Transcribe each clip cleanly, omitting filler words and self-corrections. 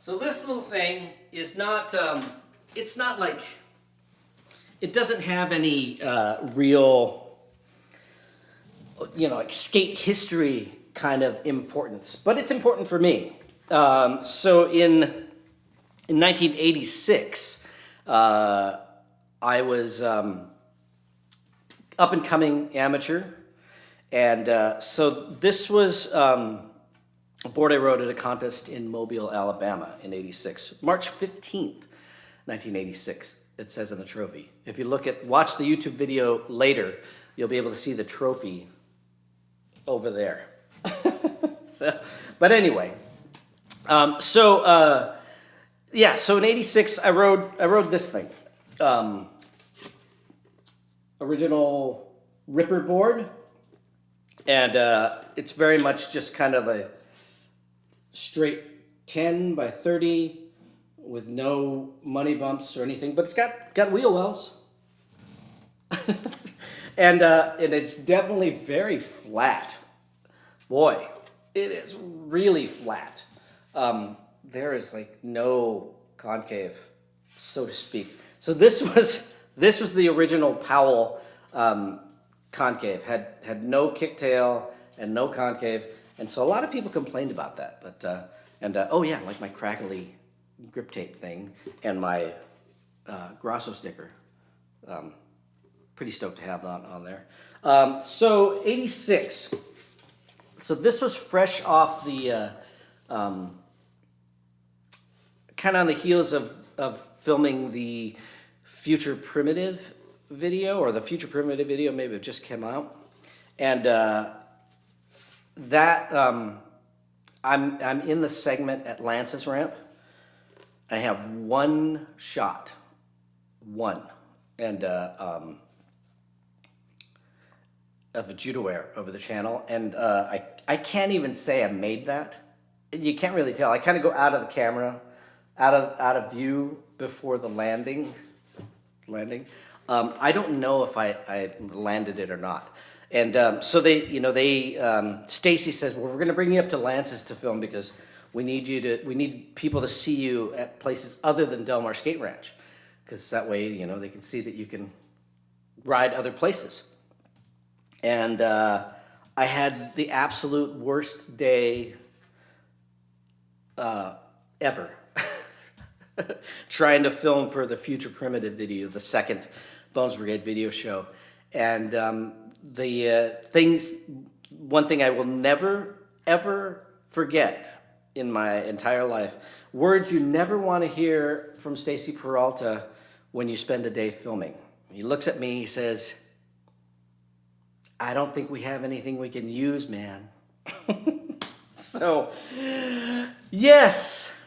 So this little thing is not, it's not like, it doesn't have any real, like skate history kind of importance, but it's important for me. So in 1986, I was up and coming amateur, and so this was a board I rode at a contest in Mobile, Alabama in '86, March 15th, 1986. It says in the trophy. If you watch the YouTube video later, you'll be able to see the trophy over there. But anyway, so in '86 I rode this thing, original Ripper board, and it's very much just kind of a straight 10 by 30 with no money bumps or anything, but it's got wheel wells. And it's definitely very flat. Boy, it is really flat. There is like no concave, so to speak. So this was the original Powell concave. Had no kicktail and no concave, and so a lot of people complained about that. But oh yeah, like my crackly grip tape thing and my Grasso sticker. Pretty stoked to have that on there. So '86. So this was fresh off the kind of on the heels of filming the Future Primitive video, or the Future Primitive video maybe it just came out, and that I'm in the segment at Lance's ramp. I have one shot, and of a judo air over the channel, and I can't even say I made that. You can't really tell. I kind of go out of the camera, out of view before the landing. I don't know if I landed it or not. And so Stacy says, well, we're going to bring you up to Lance's to film because we need people to see you at places other than Del Mar Skate Ranch, because that way, they can see that you can ride other places. And I had the absolute worst day ever trying to film for the Future Primitive video, the second Bones Brigade video show. And one thing I will never, ever forget in my entire life, words you never want to hear from Stacy Peralta when you spend a day filming. He looks at me, he says, I don't think we have anything we can use, man. So, yes.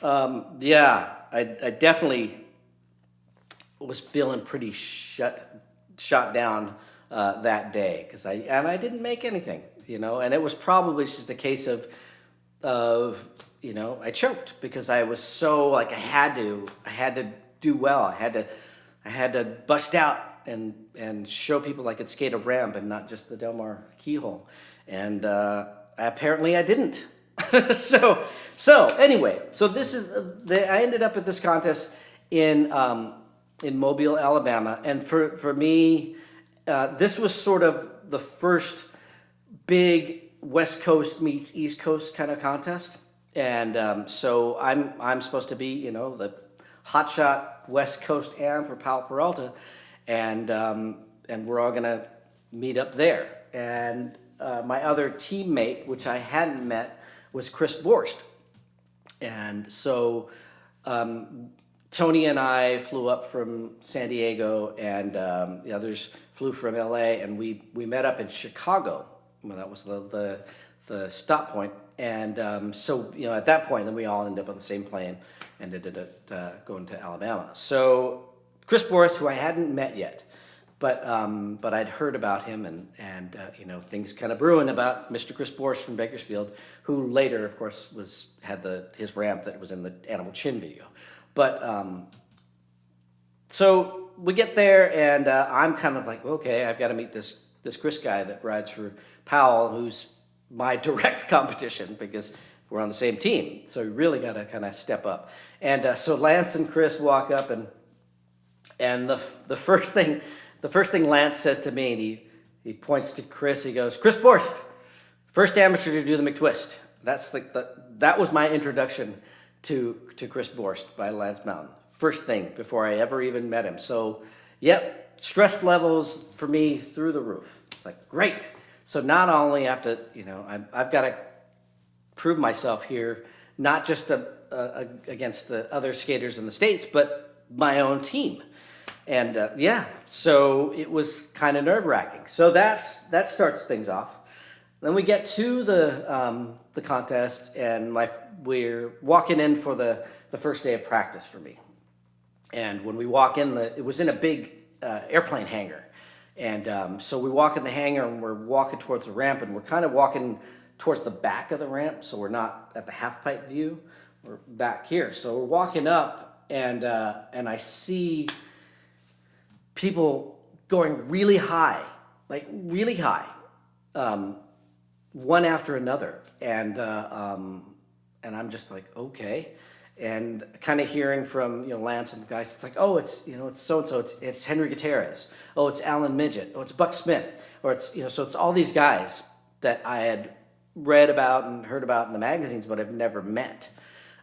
I definitely was feeling pretty shot down that day, because I didn't make anything, and it was probably just a case of I choked because I was so like I had to do well. I had to bust out and show people I could skate a ramp and not just the Del Mar keyhole, and apparently I didn't. so anyway, this is I ended up at this contest in Mobile, Alabama, and for me, this was sort of the first big West Coast meets East Coast kind of contest, and so I'm supposed to be the hotshot West Coast am for Powell Peralta, and we're all gonna meet up there. And my other teammate, which I hadn't met, was Chris Borst, and so Tony and I flew up from San Diego, and the others flew from LA, and we met up in Chicago. Well, that was the stop point, and so at that point, then we all ended up on the same plane and ended up going to Alabama. So Chris Borst, who I hadn't met yet, but I'd heard about him, and things kind of brewing about Mr. Chris Borst from Bakersfield, who later, of course, had his ramp that was in the Animal Chin video. But so we get there, and I'm kind of like, okay, I've got to meet this Chris guy that rides for Powell, who's my direct competition, because we're on the same team. So you really got to kind of step up. And so Lance and Chris walk up, and the first thing Lance says to me, and he points to Chris. He goes, "Chris Borst, first amateur to do the McTwist." That's like that was my introduction to Chris Borst by Lance Mountain. First thing before I ever even met him. So, yep, stress levels for me through the roof. It's like, great. So not only have to, I've got to prove myself here, not just against the other skaters in the States, but my own team. And so it was kind of nerve-wracking. So that starts things off. Then we get to the contest, and we're walking in for the first day of practice for me. And when we walk in, it was in a big airplane hangar. And so we walk in the hangar, and we're walking towards the ramp, and we're kind of walking towards the back of the ramp, so we're not at the half-pipe view. We're back here. So we're walking up, and I see people going really high, like really high, one after another. And I'm just like, okay. And kind of hearing from Lance and the guys, it's like, oh, it's it's so and so, it's Henry Gutierrez, oh, it's Alan Midget, oh, it's Buck Smith, or it's so it's all these guys that I had read about and heard about in the magazines, but I've never met.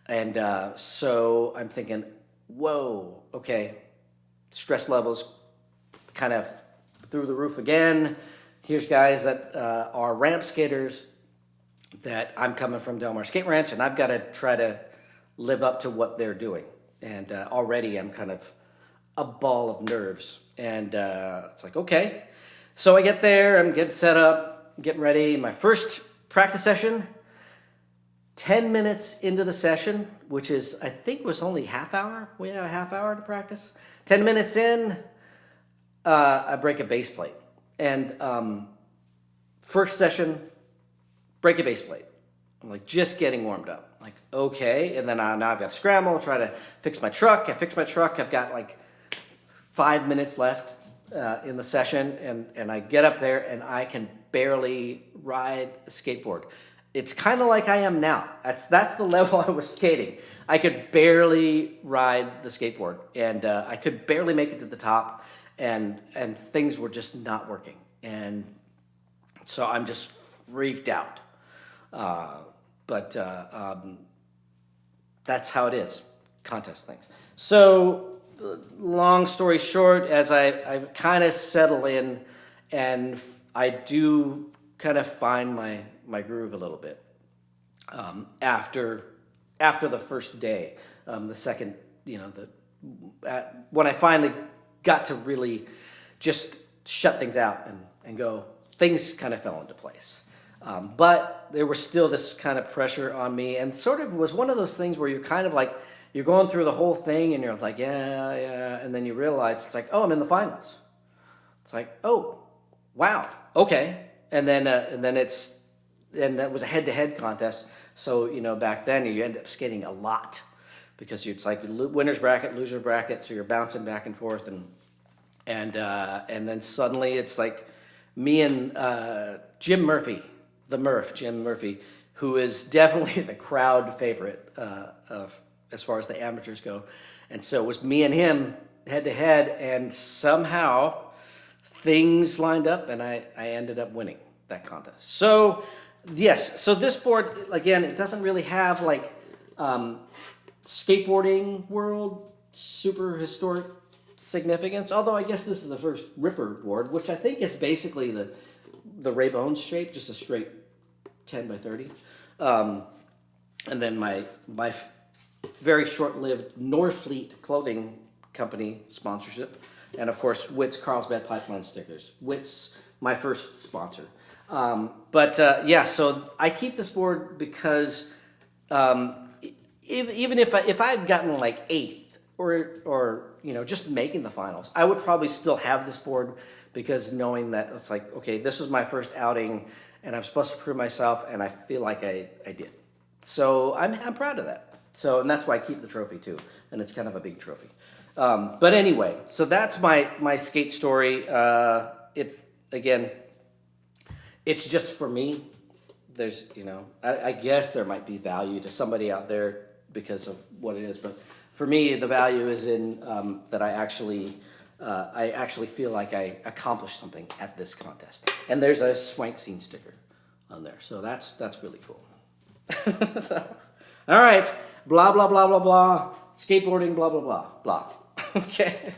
And so I'm thinking, whoa, okay, stress levels kind of through the roof again. Here's guys that are ramp skaters that I'm coming from Del Mar Skate Ranch, and I've got to try to live up to what they're doing. And already I'm kind of a ball of nerves. And it's like, okay. So I get there, I'm getting set up, getting ready. My first practice session, 10 minutes into the session, which is, I think was only half hour. We had a half hour to practice. 10 minutes in, I break a base plate. And first session, break a base plate. I'm like just getting warmed up. Like, okay. And then now I've got to scramble, try to fix my truck. I fix my truck. I've got like 5 minutes left in the session. And I get up there and I can barely ride a skateboard. It's kind of like I am now. That's the level I was skating. I could barely ride the skateboard. And I could barely make it to the top. And things were just not working. And so I'm just freaked out. But that's how it is, contest things. So long story short, as I kind of settle in and I do kind of find my groove a little bit after the first day, the second, when I finally got to really just shut things out and go, things kind of fell into place. But there was still this kind of pressure on me, and sort of was one of those things where you're kind of like, you're going through the whole thing and you're like, yeah, and then you realize it's like, oh, I'm in the finals. It's like, oh, wow, okay. And then that was a head-to-head contest. So, back then you end up skating a lot because it's like winner's bracket, loser bracket. So you're bouncing back and forth and then suddenly it's like me and Jim Murphy, Jim Murphy, who is definitely the crowd favorite as far as the amateurs go. And so it was me and him head to head, and somehow things lined up and I ended up winning that contest. So yes, so this board, again, it doesn't really have like skateboarding world super historic significance, although I guess this is the first Ripper board, which I think is basically the Ray Bones shape, just a straight 10 by 30. And then my very short-lived Norfleet clothing company sponsorship, and of course Witt's Carlsbad Pipeline stickers. Witt's my first sponsor. So I keep this board because even if I had gotten like 8th or just making the finals, I would probably still have this board, because knowing that it's like, okay, this is my first outing and I'm supposed to prove myself, and I feel like I did. So I'm proud of that. So, and that's why I keep the trophy too, and it's kind of a big trophy. But anyway, so that's my skate story. It's just for me. there's, you know, I guess there might be value to somebody out there because of what it is, but for me, the value is in that I actually feel like I accomplished something at this contest. And there's a Swank Scene sticker on there, so that's really cool. So, all right, blah blah blah blah blah, skateboarding, blah blah blah blah. Okay.